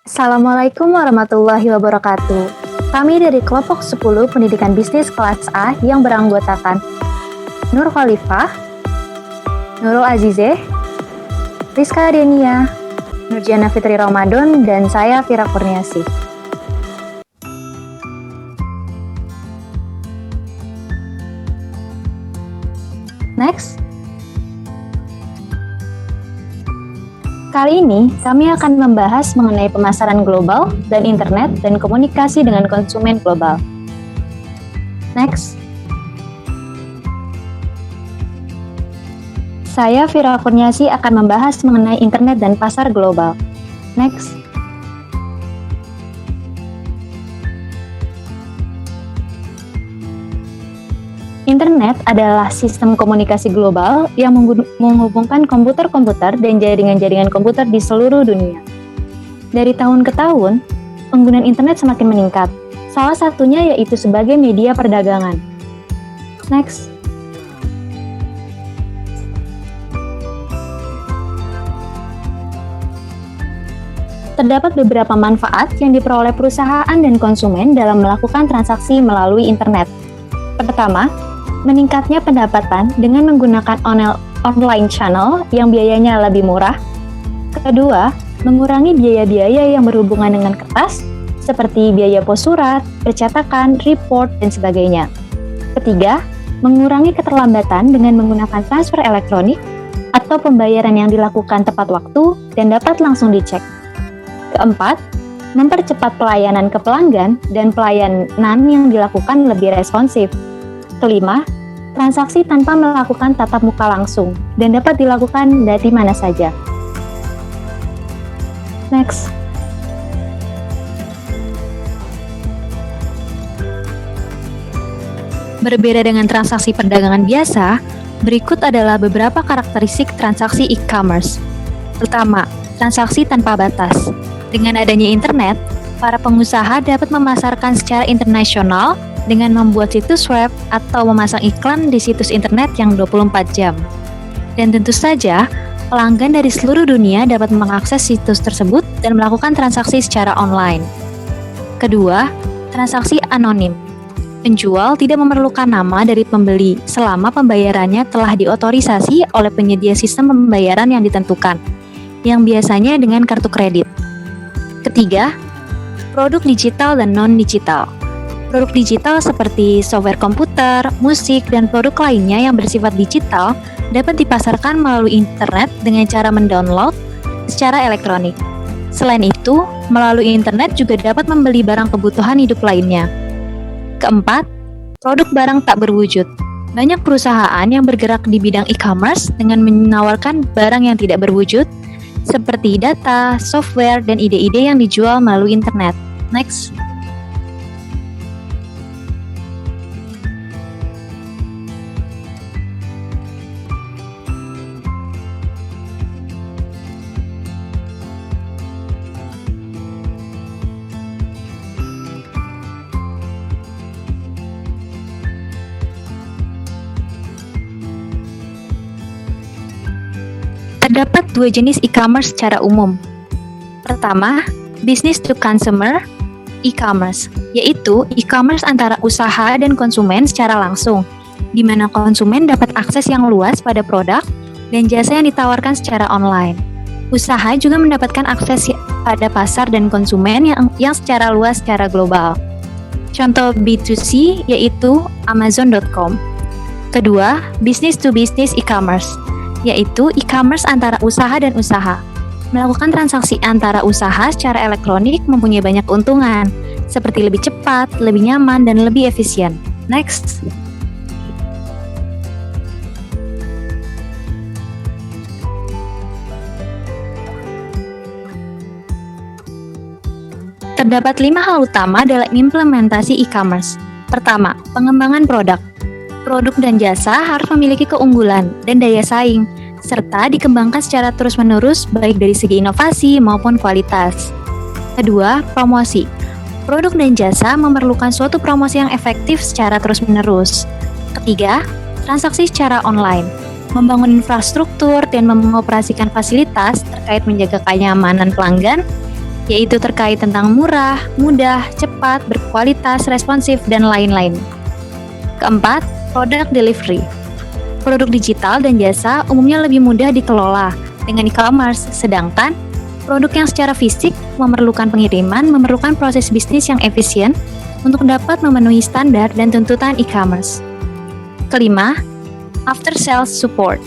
Assalamualaikum warahmatullahi wabarakatuh. Kami dari kelompok 10 Pendidikan Bisnis kelas A yang beranggotakan Nur Khalifah, Nurul Azizeh, Rizka Denia, Nurjana Fitri Ramadan, dan saya Fira Kurniasih. Next. Kali ini, kami akan membahas mengenai pemasaran global dan internet dan komunikasi dengan konsumen global. Next. Saya Fira Kurniasih akan membahas mengenai internet dan pasar global. Next. Internet adalah sistem komunikasi global yang menghubungkan komputer-komputer dan jaringan-jaringan komputer di seluruh dunia. Dari tahun ke tahun, penggunaan internet semakin meningkat. Salah satunya yaitu sebagai media perdagangan. Next. Terdapat beberapa manfaat yang diperoleh perusahaan dan konsumen dalam melakukan transaksi melalui internet. Pertama, meningkatnya pendapatan dengan menggunakan online channel yang biayanya lebih murah. Kedua, mengurangi biaya-biaya yang berhubungan dengan kertas, seperti biaya pos surat, percetakan, report, dan sebagainya. Ketiga, mengurangi keterlambatan dengan menggunakan transfer elektronik atau pembayaran yang dilakukan tepat waktu dan dapat langsung dicek. Keempat, mempercepat pelayanan ke pelanggan dan pelayanan yang dilakukan lebih responsif. Kelima, transaksi tanpa melakukan tatap muka langsung dan dapat dilakukan dari mana saja. Next. Berbeda dengan transaksi perdagangan biasa, berikut adalah beberapa karakteristik transaksi e-commerce. Pertama, transaksi tanpa batas. Dengan adanya internet, para pengusaha dapat memasarkan secara internasional dengan membuat situs web atau memasang iklan di situs internet yang 24 jam. Dan tentu saja, pelanggan dari seluruh dunia dapat mengakses situs tersebut dan melakukan transaksi secara online. Kedua, transaksi anonim. Penjual tidak memerlukan nama dari pembeli selama pembayarannya telah diotorisasi oleh penyedia sistem pembayaran yang ditentukan, yang biasanya dengan kartu kredit. Ketiga, produk digital dan non-digital. Produk digital seperti software komputer, musik, dan produk lainnya yang bersifat digital dapat dipasarkan melalui internet dengan cara mendownload secara elektronik. Selain itu, melalui internet juga dapat membeli barang kebutuhan hidup lainnya. Keempat, produk barang tak berwujud. Banyak perusahaan yang bergerak di bidang e-commerce dengan menawarkan barang yang tidak berwujud, seperti data, software, dan ide-ide yang dijual melalui internet. Next. Terdapat dua jenis e-commerce secara umum. Pertama, business to consumer e-commerce, yaitu e-commerce antara usaha dan konsumen secara langsung, di mana konsumen dapat akses yang luas pada produk dan jasa yang ditawarkan secara online. Usaha juga mendapatkan akses pada pasar dan konsumen yang secara luas secara global. Contoh B2C yaitu Amazon.com. Kedua, business to business e-commerce, yaitu e-commerce antara usaha dan usaha. Melakukan transaksi antara usaha secara elektronik mempunyai banyak keuntungan, seperti lebih cepat, lebih nyaman, dan lebih efisien. Next. Terdapat 5 hal utama dalam implementasi e-commerce. Pertama, pengembangan produk. Produk dan jasa harus memiliki keunggulan dan daya saing, serta dikembangkan secara terus-menerus baik dari segi inovasi maupun kualitas. Kedua, promosi. Produk dan jasa memerlukan suatu promosi yang efektif secara terus-menerus. Ketiga, transaksi secara online. Membangun infrastruktur dan mengoperasikan fasilitas terkait menjaga kenyamanan pelanggan yaitu terkait tentang murah, mudah, cepat, berkualitas, responsif, dan lain-lain. Keempat, product delivery. Produk digital dan jasa umumnya lebih mudah dikelola dengan e-commerce, sedangkan produk yang secara fisik memerlukan pengiriman, memerlukan proses bisnis yang efisien untuk dapat memenuhi standar dan tuntutan e-commerce. Kelima, after sales support.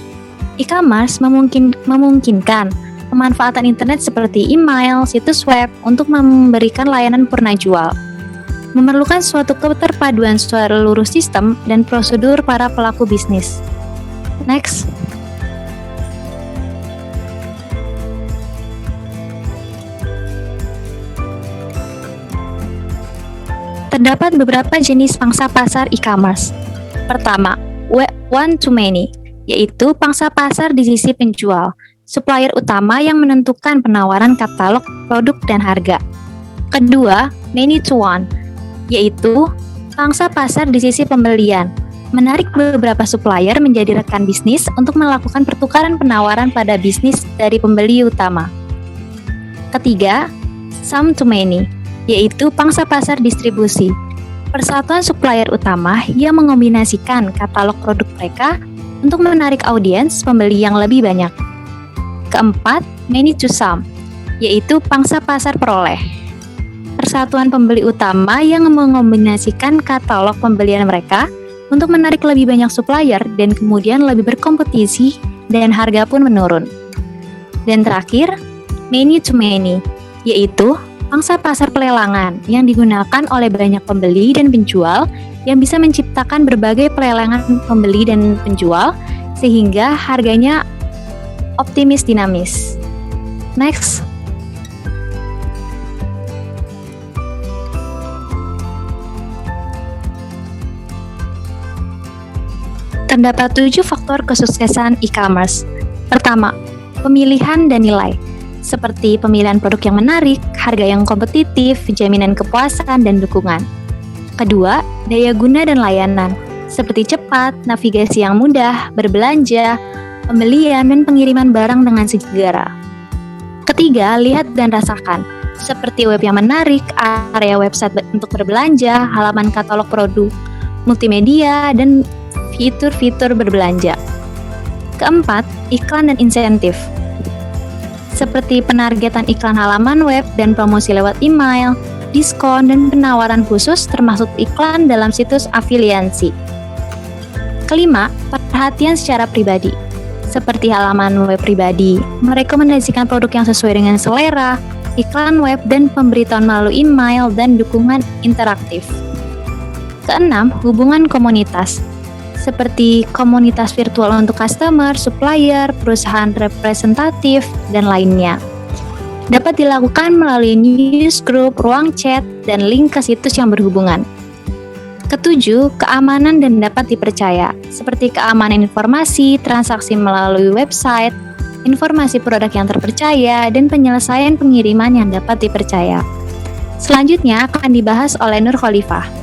E-commerce memungkinkan pemanfaatan internet seperti email, situs web untuk memberikan layanan purna jual. Memerlukan suatu keterpaduan seluruh sistem dan prosedur para pelaku bisnis. Next. Terdapat beberapa jenis pangsa pasar e-commerce. Pertama, one-to-many, yaitu pangsa pasar di sisi penjual, supplier utama yang menentukan penawaran katalog, produk, dan harga. Kedua, many-to-one, yaitu pangsa pasar di sisi pembelian, menarik beberapa supplier menjadi rekan bisnis untuk melakukan pertukaran penawaran pada bisnis dari pembeli utama. Ketiga, some-to-many, yaitu pangsa pasar distribusi, persatuan supplier utama yang mengombinasikan katalog produk mereka untuk menarik audiens pembeli yang lebih banyak. Keempat, many to some, yaitu pangsa pasar peroleh, persatuan pembeli utama yang mengombinasikan katalog pembelian mereka untuk menarik lebih banyak supplier dan kemudian lebih berkompetisi dan harga pun menurun. Dan terakhir, many to many, yaitu pangsa pasar pelelangan yang digunakan oleh banyak pembeli dan penjual yang bisa menciptakan berbagai pelelangan pembeli dan penjual sehingga harganya optimis dinamis. Next. Terdapat 7 faktor kesuksesan e-commerce. Pertama, pemilihan dan nilai, seperti pemilihan produk yang menarik, harga yang kompetitif, jaminan kepuasan, dan dukungan. Kedua, daya guna dan layanan, seperti cepat, navigasi yang mudah, berbelanja, pembelian, dan pengiriman barang dengan segera. Ketiga, lihat dan rasakan, seperti web yang menarik, area website untuk berbelanja, halaman katalog produk, multimedia, dan fitur-fitur berbelanja. Keempat, iklan dan insentif, seperti penargetan iklan halaman web dan promosi lewat email, diskon, dan penawaran khusus termasuk iklan dalam situs afiliasi. Kelima, perhatian secara pribadi, seperti halaman web pribadi, merekomendasikan produk yang sesuai dengan selera, iklan web, dan pemberitahuan melalui email, dan dukungan interaktif. Keenam, hubungan komunitas, seperti komunitas virtual untuk customer, supplier, perusahaan representatif, dan lainnya. Dapat dilakukan melalui newsgroup, ruang chat, dan link ke situs yang berhubungan. Ketujuh, keamanan dan dapat dipercaya, seperti keamanan informasi, transaksi melalui website, informasi produk yang terpercaya, dan penyelesaian pengiriman yang dapat dipercaya. Selanjutnya akan dibahas oleh Nur Khalifah.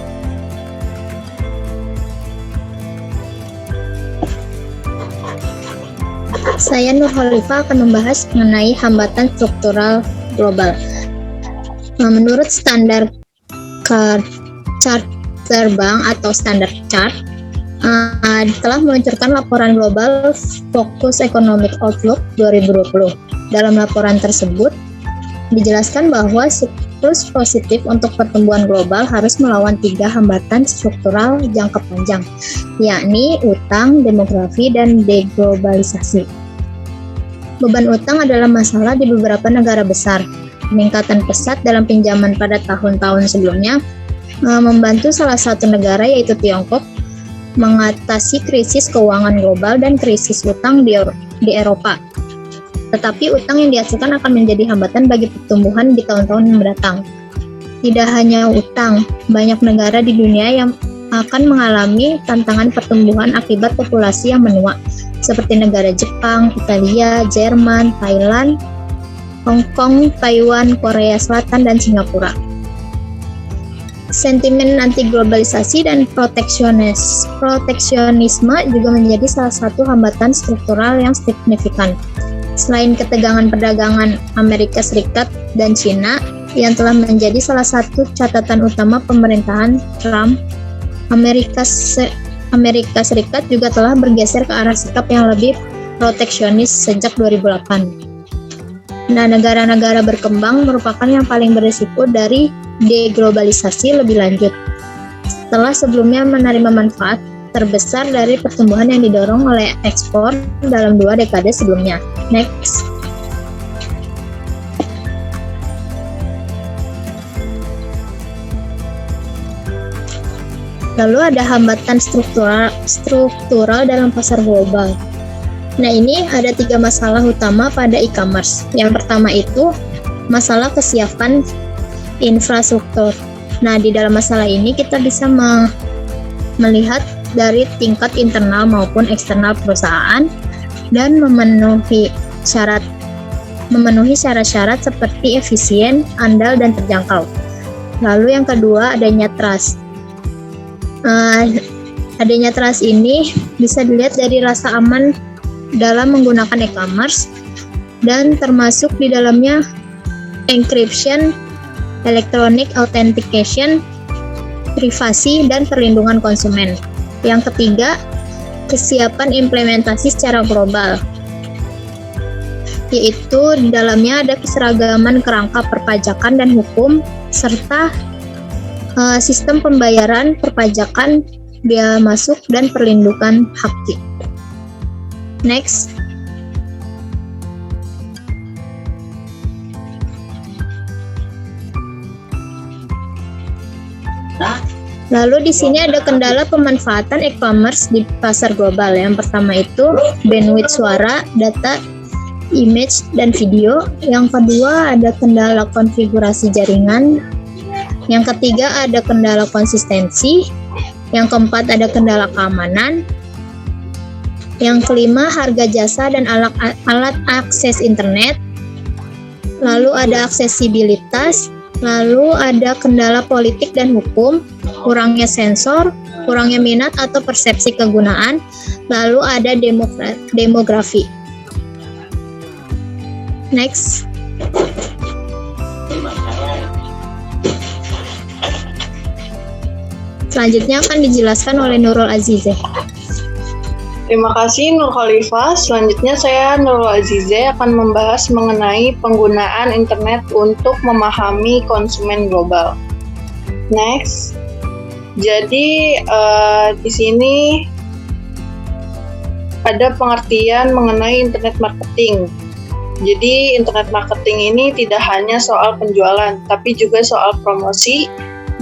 Saya Nur Khalifah akan membahas mengenai hambatan struktural global. Menurut standar chart terbang atau standar chart, telah meluncurkan laporan global Focus Economic Outlook 2020. Dalam laporan tersebut, dijelaskan bahwa siklus positif untuk pertumbuhan global harus melawan 3 hambatan struktural jangka panjang, yakni utang, demografi, dan deglobalisasi. Beban utang adalah masalah di beberapa negara besar. Peningkatan pesat dalam pinjaman pada tahun-tahun sebelumnya membantu salah satu negara, yaitu Tiongkok, mengatasi krisis keuangan global dan krisis utang di Eropa. Tetapi utang yang dihasilkan akan menjadi hambatan bagi pertumbuhan di tahun-tahun yang mendatang. Tidak hanya utang, banyak negara di dunia yang akan mengalami tantangan pertumbuhan akibat populasi yang menua, seperti negara Jepang, Italia, Jerman, Thailand, Hong Kong, Taiwan, Korea Selatan, dan Singapura. Sentimen anti-globalisasi dan proteksionisme juga menjadi salah satu hambatan struktural yang signifikan. Selain ketegangan perdagangan Amerika Serikat dan China, yang telah menjadi salah satu catatan utama pemerintahan Trump, Amerika Serikat juga telah bergeser ke arah sikap yang lebih proteksionis sejak 2008. Nah, negara-negara berkembang merupakan yang paling berisiko dari deglobalisasi lebih lanjut, setelah sebelumnya menerima manfaat terbesar dari pertumbuhan yang didorong oleh ekspor dalam 2 dekade sebelumnya. Next. Lalu ada hambatan struktural dalam pasar global. Nah, ini ada 3 masalah utama pada e-commerce. Yang pertama itu masalah kesiapan infrastruktur. Nah, di dalam masalah ini kita bisa melihat dari tingkat internal maupun eksternal perusahaan dan memenuhi syarat-syarat seperti efisien, andal, dan terjangkau. Lalu yang kedua adanya trust. Adanya trust ini bisa dilihat dari rasa aman dalam menggunakan e-commerce dan termasuk di dalamnya encryption, electronic authentication, privasi, dan perlindungan konsumen. Yang ketiga, kesiapan implementasi secara global, yaitu di dalamnya ada keseragaman kerangka perpajakan dan hukum, serta sistem pembayaran, perpajakan, biaya masuk, dan perlindungan hak cipta. Next. Lalu di sini ada kendala pemanfaatan e-commerce di pasar global. Yang pertama itu bandwidth suara, data, image, dan video. Yang kedua ada kendala konfigurasi jaringan. Yang ketiga ada kendala konsistensi. Yang keempat ada kendala keamanan. Yang kelima harga jasa dan alat akses internet. Lalu ada aksesibilitas. Lalu ada kendala politik dan hukum, kurangnya sensor, kurangnya minat atau persepsi kegunaan. Lalu ada demografi. Next. Selanjutnya akan dijelaskan oleh Nurul Azizeh. Terima kasih Nur Khalifah. Selanjutnya saya Nurul Azizeh akan membahas mengenai penggunaan internet untuk memahami konsumen global. Next. Jadi di sini ada pengertian mengenai internet marketing. Jadi internet marketing ini tidak hanya soal penjualan, tapi juga soal promosi,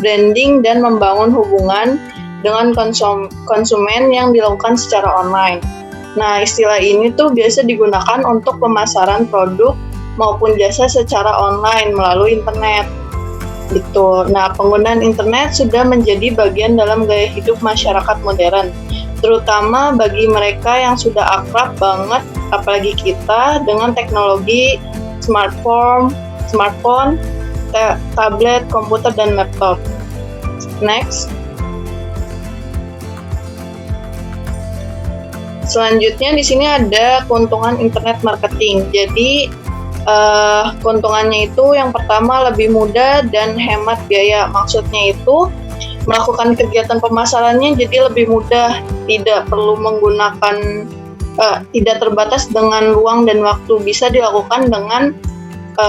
branding, dan membangun hubungan dengan konsumen yang dilakukan secara online. Nah, istilah ini tuh biasa digunakan untuk pemasaran produk maupun jasa secara online melalui internet. Gitu. Nah, penggunaan internet sudah menjadi bagian dalam gaya hidup masyarakat modern, terutama bagi mereka yang sudah akrab banget, apalagi kita, dengan teknologi smartphone, tablet, komputer, dan laptop. Next. Selanjutnya di sini ada keuntungan internet marketing. Jadi keuntungannya itu yang pertama lebih mudah dan hemat biaya. Maksudnya itu melakukan kegiatan pemasarannya jadi lebih mudah, tidak perlu menggunakan tidak terbatas dengan ruang dan waktu, bisa dilakukan dengan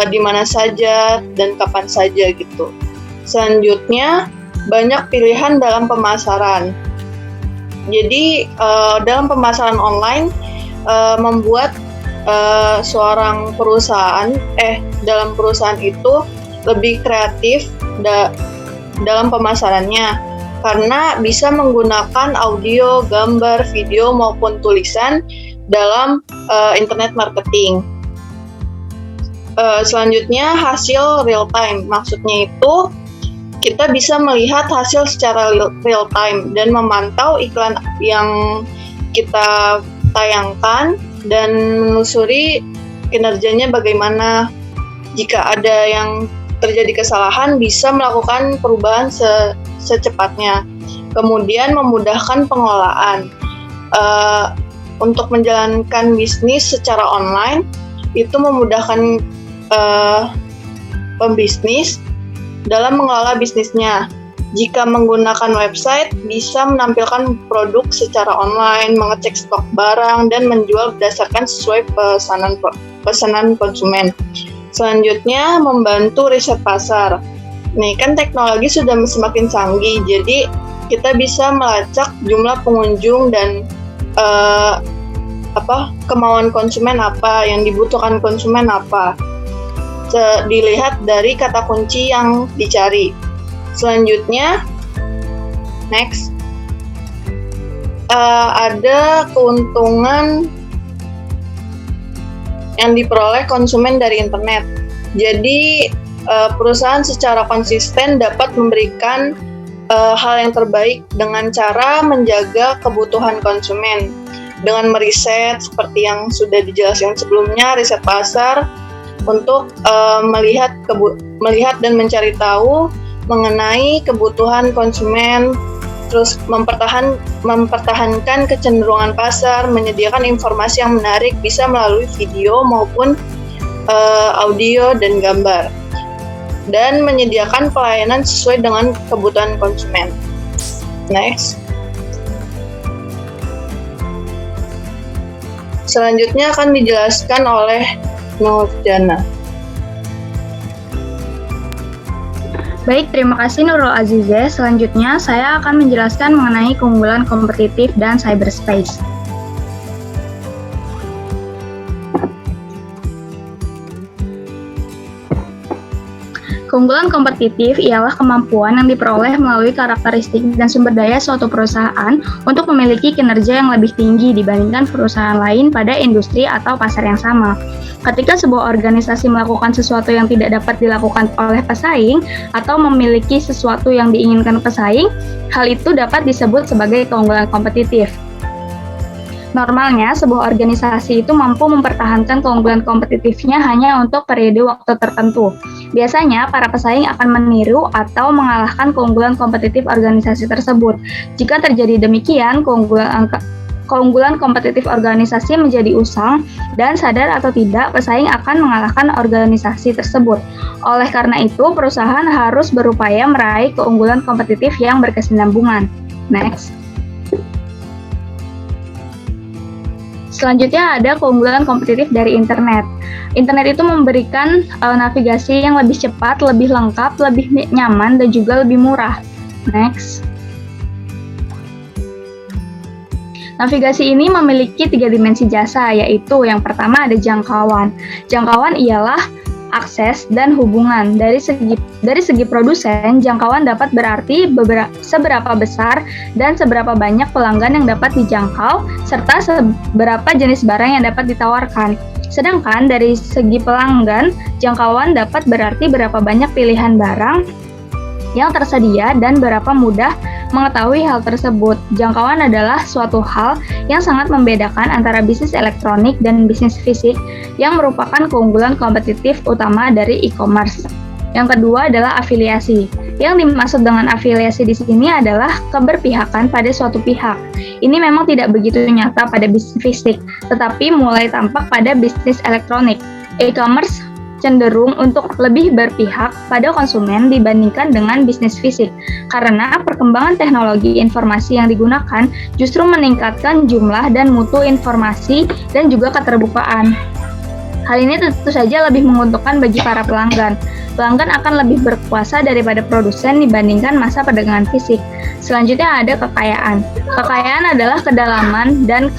di mana saja dan kapan saja gitu. Selanjutnya banyak pilihan dalam pemasaran. Jadi dalam pemasaran online membuat seorang perusahaan dalam perusahaan itu lebih kreatif dalam pemasarannya karena bisa menggunakan audio, gambar, video maupun tulisan dalam internet marketing. Selanjutnya hasil real time, maksudnya itu kita bisa melihat hasil secara real time dan memantau iklan yang kita tayangkan dan menelusuri kinerjanya bagaimana. Jika ada yang terjadi kesalahan, bisa melakukan perubahan secepatnya. Kemudian memudahkan pengelolaan. Untuk menjalankan bisnis secara online, itu memudahkan pembisnis dalam mengelola bisnisnya. Jika menggunakan website, bisa menampilkan produk secara online, mengecek stok barang, dan menjual berdasarkan sesuai pesanan konsumen. Selanjutnya, membantu riset pasar. Nih, kan teknologi sudah semakin canggih, jadi kita bisa melacak jumlah pengunjung dan kemauan konsumen apa, yang dibutuhkan konsumen apa. Dilihat dari kata kunci yang dicari. Selanjutnya, next, ada keuntungan yang diperoleh konsumen dari internet. Jadi, perusahaan secara konsisten dapat memberikan hal yang terbaik dengan cara menjaga kebutuhan konsumen. Dengan meriset, seperti yang sudah dijelaskan sebelumnya, riset pasar, untuk melihat dan mencari tahu mengenai kebutuhan konsumen, terus mempertahankan kecenderungan pasar, menyediakan informasi yang menarik bisa melalui video maupun audio dan gambar, dan menyediakan pelayanan sesuai dengan kebutuhan konsumen. Next. Selanjutnya akan dijelaskan oleh Nurjana. Baik, terima kasih Nurul Azize. Selanjutnya, saya akan menjelaskan mengenai keunggulan kompetitif dan cyberspace. Keunggulan kompetitif ialah kemampuan yang diperoleh melalui karakteristik dan sumber daya suatu perusahaan untuk memiliki kinerja yang lebih tinggi dibandingkan perusahaan lain pada industri atau pasar yang sama. Ketika sebuah organisasi melakukan sesuatu yang tidak dapat dilakukan oleh pesaing atau memiliki sesuatu yang diinginkan pesaing, hal itu dapat disebut sebagai keunggulan kompetitif. Normalnya, sebuah organisasi itu mampu mempertahankan keunggulan kompetitifnya hanya untuk periode waktu tertentu. Biasanya, para pesaing akan meniru atau mengalahkan keunggulan kompetitif organisasi tersebut. Jika terjadi demikian, keunggulan kompetitif organisasi menjadi usang, dan sadar atau tidak, pesaing akan mengalahkan organisasi tersebut. Oleh karena itu, perusahaan harus berupaya meraih keunggulan kompetitif yang berkesinambungan. Next. Selanjutnya ada keunggulan kompetitif dari internet. Internet itu memberikan navigasi yang lebih cepat, lebih lengkap, lebih nyaman, dan juga lebih murah. Next. Navigasi ini memiliki 3 dimensi jasa, yaitu yang pertama ada jangkauan. Jangkauan ialah akses dan hubungan. Dari segi produsen, jangkauan dapat berarti seberapa besar dan seberapa banyak pelanggan yang dapat dijangkau, serta seberapa jenis barang yang dapat ditawarkan. Sedangkan dari segi pelanggan, jangkauan dapat berarti berapa banyak pilihan barang yang tersedia dan berapa mudah mengetahui hal tersebut. Jangkauan adalah suatu hal yang sangat membedakan antara bisnis elektronik dan bisnis fisik yang merupakan keunggulan kompetitif utama dari e-commerce. Yang kedua adalah afiliasi. Yang dimaksud dengan afiliasi di sini adalah keberpihakan pada suatu pihak. Ini memang tidak begitu nyata pada bisnis fisik, tetapi mulai tampak pada bisnis elektronik. E-commerce cenderung untuk lebih berpihak pada konsumen dibandingkan dengan bisnis fisik, karena perkembangan teknologi informasi yang digunakan justru meningkatkan jumlah dan mutu informasi dan juga keterbukaan. Hal ini tentu saja lebih menguntungkan bagi para pelanggan. Pelanggan akan lebih berkuasa daripada produsen dibandingkan masa perdagangan fisik. Selanjutnya ada kekayaan. Kekayaan adalah kedalaman dan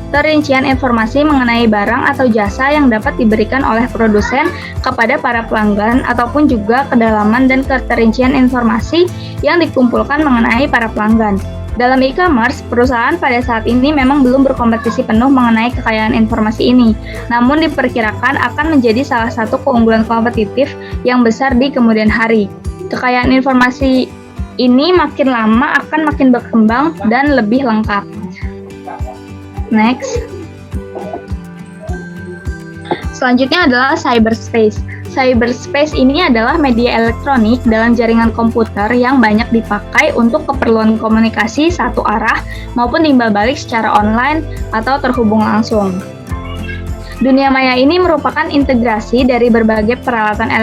terincian informasi mengenai barang atau jasa yang dapat diberikan oleh produsen kepada para pelanggan, ataupun juga kedalaman dan keterincian informasi yang dikumpulkan mengenai para pelanggan. Dalam e-commerce, perusahaan pada saat ini memang belum berkompetisi penuh mengenai kekayaan informasi ini, namun diperkirakan akan menjadi salah satu keunggulan kompetitif yang besar di kemudian hari. Kekayaan informasi ini makin lama akan makin berkembang dan lebih lengkap. Next. Selanjutnya adalah cyberspace. Cyberspace ini adalah media elektronik dalam jaringan komputer yang banyak dipakai untuk keperluan komunikasi satu arah maupun timbal balik secara online atau terhubung langsung. Dunia maya ini merupakan integrasi dari berbagai peralatan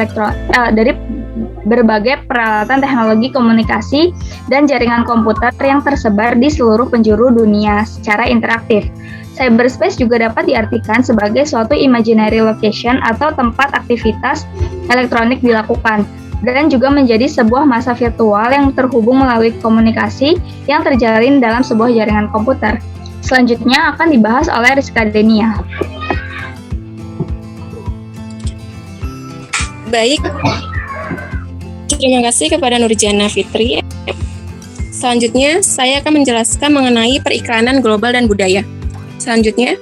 teknologi komunikasi dan jaringan komputer yang tersebar di seluruh penjuru dunia secara interaktif. Cyberspace juga dapat diartikan sebagai suatu imaginary location atau tempat aktivitas elektronik dilakukan, dan juga menjadi sebuah masa virtual yang terhubung melalui komunikasi yang terjalin dalam sebuah jaringan komputer. Selanjutnya akan dibahas oleh Rizka Denia. Baik, terima kasih kepada Nurjana Fitri. Selanjutnya, saya akan menjelaskan mengenai periklanan global dan budaya. Selanjutnya,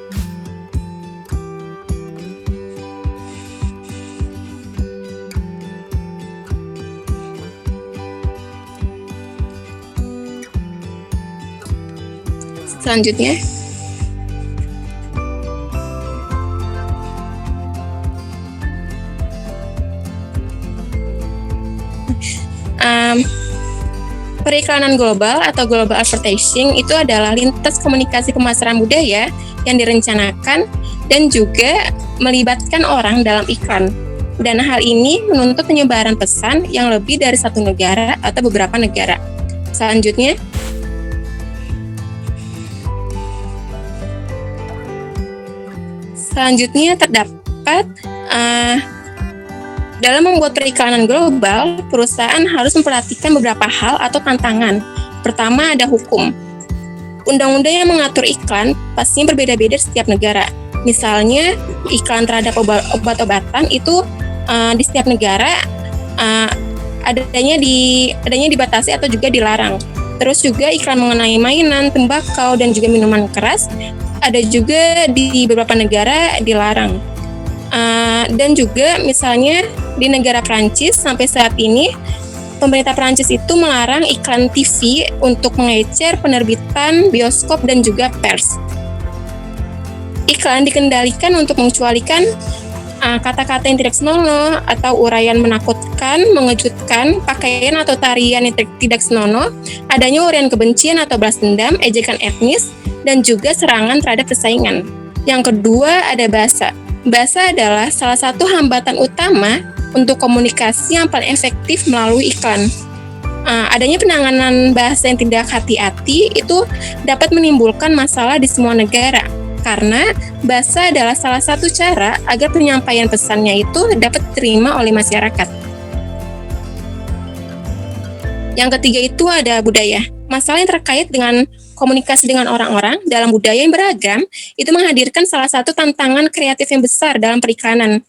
periklanan global atau global advertising itu adalah lintas komunikasi pemasaran budaya yang direncanakan dan juga melibatkan orang dalam iklan. Dan hal ini menuntut penyebaran pesan yang lebih dari satu negara atau beberapa negara. Selanjutnya, terdapat dalam membuat periklanan global, perusahaan harus memperhatikan beberapa hal atau tantangan. Pertama, ada hukum. Undang-undang yang mengatur iklan pastinya berbeda-beda setiap negara. Misalnya, iklan terhadap obat-obatan itu di setiap negara adanya dibatasi atau juga dilarang. Terus juga iklan mengenai mainan, tembakau, dan juga minuman keras ada juga di beberapa negara dilarang. Dan juga misalnya di negara Prancis sampai saat ini pemerintah Prancis itu melarang iklan TV untuk mengecer penerbitan bioskop dan juga pers. Iklan dikendalikan untuk mengecualikan kata-kata yang tidak senonoh atau uraian menakutkan, mengejutkan, pakaian atau tarian yang tidak senonoh, adanya uraian kebencian atau balas dendam, ejekan etnis, dan juga serangan terhadap persaingan. Yang kedua ada bahasa. Bahasa adalah salah satu hambatan utama untuk komunikasi yang paling efektif melalui iklan. Adanya penanganan bahasa yang tidak hati-hati itu dapat menimbulkan masalah di semua negara, karena bahasa adalah salah satu cara agar penyampaian pesannya itu dapat diterima oleh masyarakat. Yang ketiga itu ada budaya. Masalah yang terkait dengan komunikasi dengan orang-orang dalam budaya yang beragam itu menghadirkan salah satu tantangan kreatif yang besar dalam periklanan.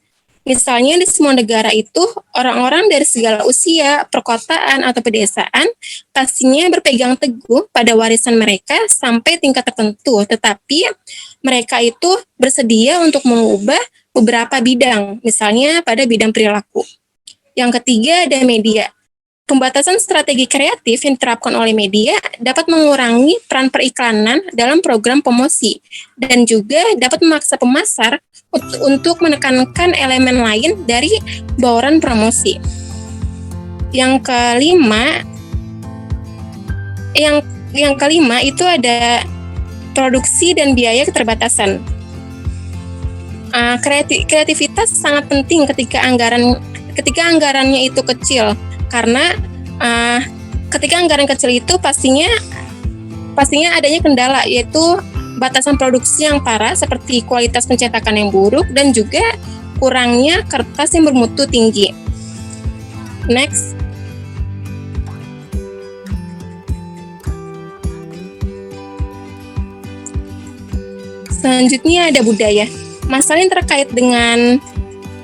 Misalnya di semua negara itu orang-orang dari segala usia, perkotaan, atau pedesaan pastinya berpegang teguh pada warisan mereka sampai tingkat tertentu, tetapi mereka itu bersedia untuk mengubah beberapa bidang, misalnya pada bidang perilaku. Yang ketiga ada media. Pembatasan strategi kreatif yang diterapkan oleh media dapat mengurangi peran periklanan dalam program promosi dan juga dapat memaksa pemasar untuk menekankan elemen lain dari bauran promosi. Yang kelima itu ada produksi dan biaya keterbatasan. Kreativitas sangat penting ketika anggarannya itu kecil. Karena ketika anggaran kecil itu pastinya adanya kendala, yaitu batasan produksi yang parah seperti kualitas pencetakan yang buruk dan juga kurangnya kertas yang bermutu tinggi. Next. Selanjutnya ada budaya. Masalah yang terkait dengan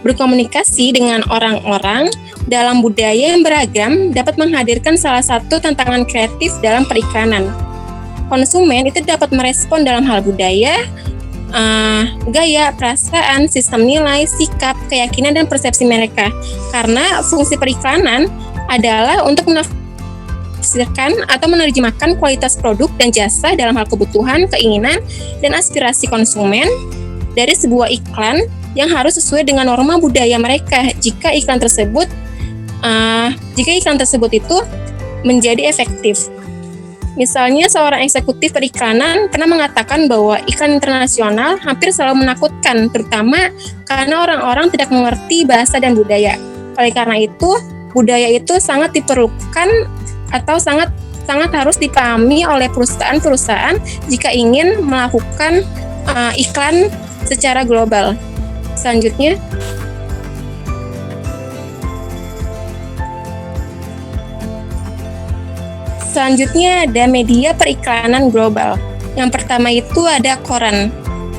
berkomunikasi dengan orang-orang dalam budaya yang beragam dapat menghadirkan salah satu tantangan kreatif dalam periklanan. Konsumen itu dapat merespon dalam hal budaya, gaya, perasaan, sistem nilai, sikap, keyakinan, dan persepsi mereka. Karena fungsi periklanan adalah untuk menafsirkan atau menerjemahkan kualitas produk dan jasa dalam hal kebutuhan, keinginan, dan aspirasi konsumen dari sebuah iklan yang harus sesuai dengan norma budaya mereka jika iklan tersebut itu menjadi efektif. Misalnya seorang eksekutif periklanan pernah mengatakan bahwa iklan internasional hampir selalu menakutkan, terutama karena orang-orang tidak mengerti bahasa dan budaya. Oleh karena itu, budaya itu sangat diperlukan atau sangat harus dipahami oleh perusahaan-perusahaan jika ingin melakukan iklan secara global. Selanjutnya, ada media periklanan global. Yang pertama itu ada koran.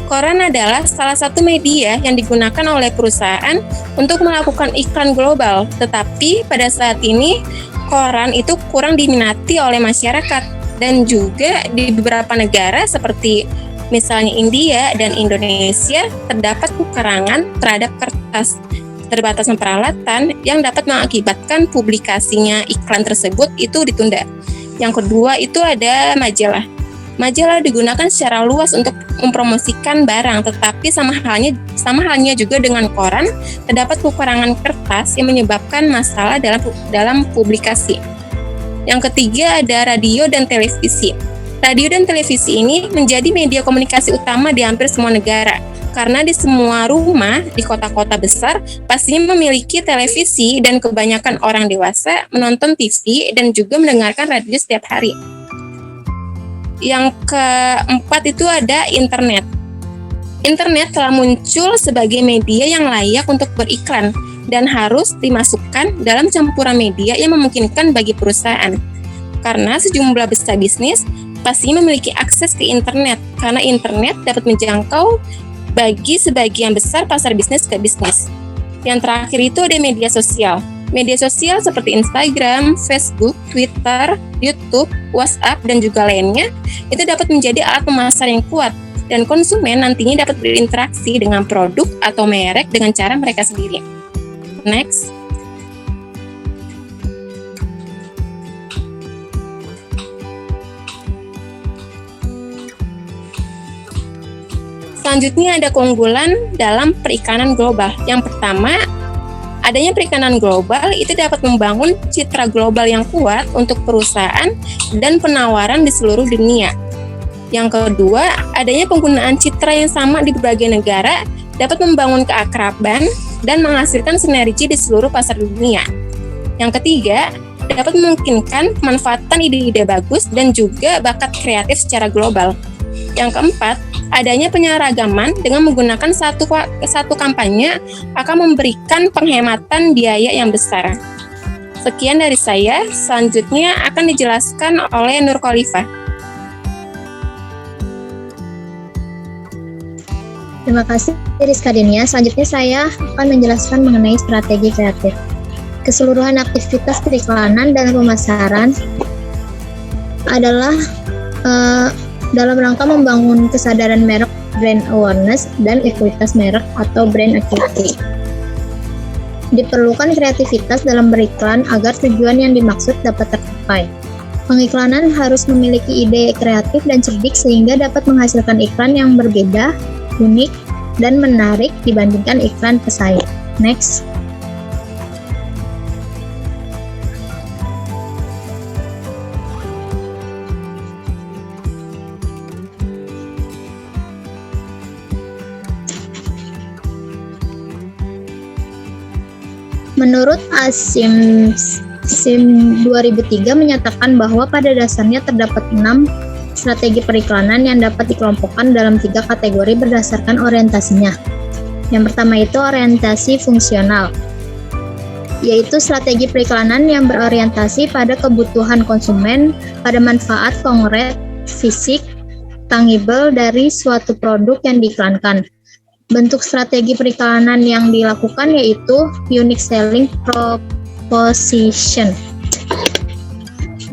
Koran adalah salah satu media yang digunakan oleh perusahaan untuk melakukan iklan global. Tetapi pada saat ini, koran itu kurang diminati oleh masyarakat. Dan juga di beberapa negara seperti misalnya India dan Indonesia terdapat kekurangan terhadap kertas, keterbatasan peralatan yang dapat mengakibatkan publikasinya iklan tersebut itu ditunda. Yang kedua itu ada majalah. Majalah digunakan secara luas untuk mempromosikan barang, tetapi sama halnya juga dengan koran, terdapat kekurangan kertas yang menyebabkan masalah dalam publikasi. Yang ketiga ada radio dan televisi. Radio dan televisi ini menjadi media komunikasi utama di hampir semua negara. Karena di semua rumah di kota-kota besar pastinya memiliki televisi dan kebanyakan orang dewasa menonton TV dan juga mendengarkan radio setiap hari. Yang keempat itu ada internet. Internet telah muncul sebagai media yang layak untuk beriklan dan harus dimasukkan dalam campuran media yang memungkinkan bagi perusahaan. Karena sejumlah besar bisnis pasti memiliki akses ke internet, karena internet dapat menjangkau bagi sebagian besar pasar bisnis ke bisnis. Yang terakhir itu ada media sosial. Media sosial seperti Instagram, Facebook, Twitter, YouTube, WhatsApp, dan juga lainnya, itu dapat menjadi alat pemasar yang kuat, dan konsumen nantinya dapat berinteraksi dengan produk atau merek dengan cara mereka sendiri. Next. Selanjutnya ada keunggulan dalam periklanan global. Yang pertama, adanya periklanan global itu dapat membangun citra global yang kuat untuk perusahaan dan penawaran di seluruh dunia. Yang kedua, adanya penggunaan citra yang sama di berbagai negara dapat membangun keakraban dan menghasilkan sinergi di seluruh pasar dunia. Yang ketiga, dapat memungkinkan pemanfaatan ide-ide bagus dan juga bakat kreatif secara global. Yang keempat, adanya penyeragaman dengan menggunakan satu kampanye akan memberikan penghematan biaya yang besar. Sekian dari saya, selanjutnya akan dijelaskan oleh Nur Khalifah. Terima kasih Rizka Denia. Selanjutnya saya akan menjelaskan mengenai strategi kreatif. Keseluruhan aktivitas periklanan dan pemasaran adalah dalam rangka membangun kesadaran merek, brand awareness, dan ekuitas merek atau brand equity. Diperlukan kreativitas dalam beriklan agar tujuan yang dimaksud dapat tercapai. Pengiklanan harus memiliki ide kreatif dan cerdik sehingga dapat menghasilkan iklan yang berbeda, unik, dan menarik dibandingkan iklan pesaing. Next. Menurut ASIM 2003 menyatakan bahwa pada dasarnya terdapat 6 strategi periklanan yang dapat dikelompokkan dalam 3 kategori berdasarkan orientasinya. Yang pertama itu orientasi fungsional, yaitu strategi periklanan yang berorientasi pada kebutuhan konsumen, pada manfaat konkret, fisik, tangible dari suatu produk yang diiklankan. Bentuk strategi periklanan yang dilakukan yaitu unique selling proposition.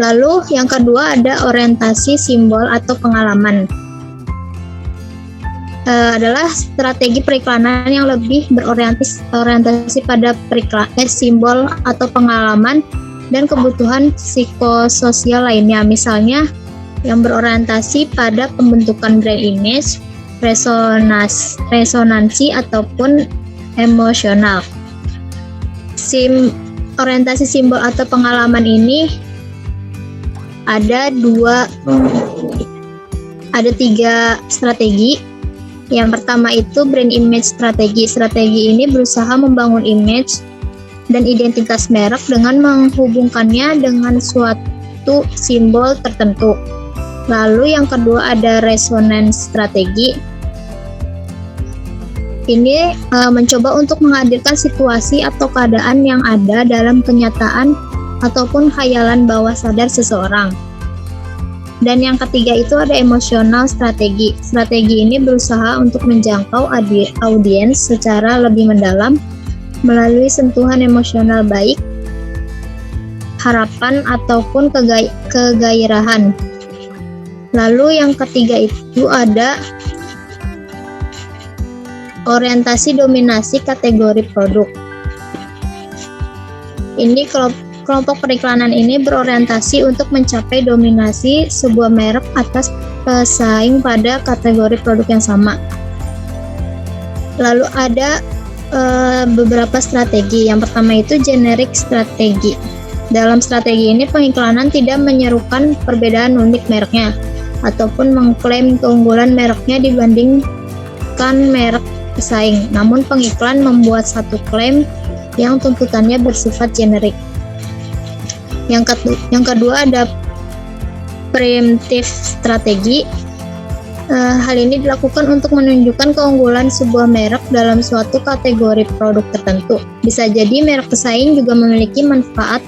Lalu yang kedua ada orientasi simbol atau pengalaman. Adalah strategi periklanan yang lebih berorientasi pada simbol atau pengalaman dan kebutuhan psikososial lainnya. Misalnya yang berorientasi pada pembentukan brand image, resonansi ataupun emosional. Orientasi simbol atau pengalaman ini ada tiga strategi. Yang pertama itu brand image strategi. Strategi ini berusaha membangun image dan identitas merek dengan menghubungkannya dengan suatu simbol tertentu. Lalu yang kedua ada resonance strategi. Ini mencoba untuk menghadirkan situasi atau keadaan yang ada dalam kenyataan ataupun khayalan bawah sadar seseorang. Dan yang ketiga itu ada emosional strategi. Strategi ini berusaha untuk menjangkau audiens secara lebih mendalam melalui sentuhan emosional baik, harapan ataupun kegairahan. Lalu yang ketiga itu ada orientasi dominasi kategori produk. Ini kelompok periklanan ini berorientasi untuk mencapai dominasi sebuah merek atas pesaing pada kategori produk yang sama. Lalu ada beberapa strategi. Yang pertama itu generic strategi. Dalam strategi ini pengiklanan tidak menyerukan perbedaan unik mereknya ataupun mengklaim keunggulan mereknya dibandingkan merek pesaing. Namun pengiklan membuat satu klaim yang tuntutannya bersifat generik. Yang kedua ada preemptive strategi. Hal ini dilakukan untuk menunjukkan keunggulan sebuah merek dalam suatu kategori produk tertentu. Bisa jadi merek pesaing juga memiliki manfaat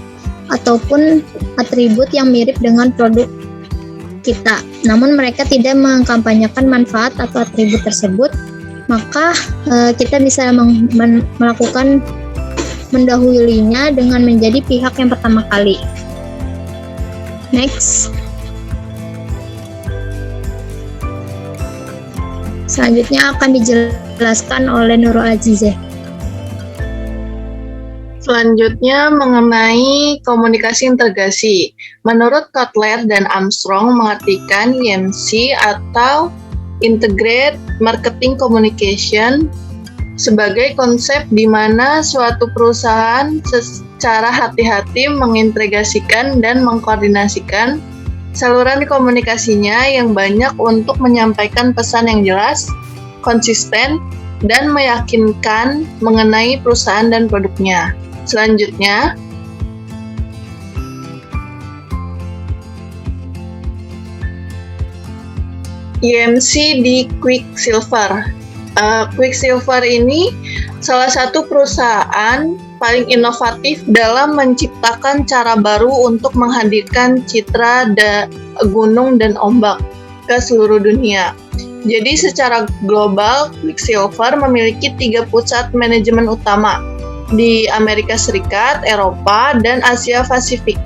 ataupun atribut yang mirip dengan produk kita, namun mereka tidak mengkampanyekan manfaat atau atribut tersebut, maka kita bisa melakukan mendahulunya dengan menjadi pihak yang pertama kali. Next. Selanjutnya akan dijelaskan oleh Nurul Azizah. Selanjutnya mengenai komunikasi integrasi. Menurut Kotler dan Armstrong mengartikan IMC atau Integrated Marketing Communication sebagai konsep di mana suatu perusahaan secara hati-hati mengintegrasikan dan mengkoordinasikan saluran komunikasinya yang banyak untuk menyampaikan pesan yang jelas, konsisten, dan meyakinkan mengenai perusahaan dan produknya. Selanjutnya, IMC di Quicksilver. Quicksilver ini salah satu perusahaan paling inovatif dalam menciptakan cara baru untuk menghadirkan citra gunung dan ombak ke seluruh dunia. Jadi secara global, Quicksilver memiliki 3 pusat manajemen utama di Amerika Serikat, Eropa, dan Asia Pasifik.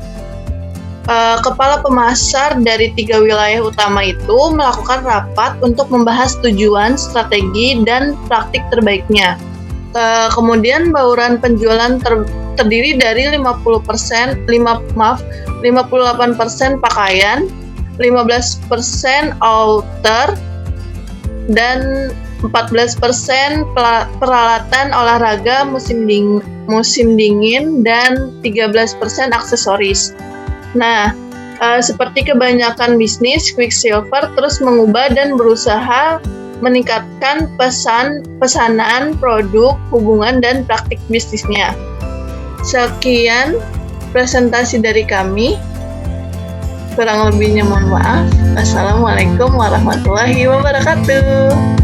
Kepala pemasar dari 3 wilayah utama itu melakukan rapat untuk membahas tujuan, strategi, dan praktik terbaiknya. Kemudian bauran penjualan terdiri dari 58% pakaian, 15% outer, dan 14% peralatan olahraga musim dingin, dan 13% aksesoris. Nah, seperti kebanyakan bisnis, Quicksilver terus mengubah dan berusaha meningkatkan pesanan, produk, hubungan, dan praktik bisnisnya. Sekian presentasi dari kami. Kurang lebihnya mohon maaf. Assalamualaikum warahmatullahi wabarakatuh.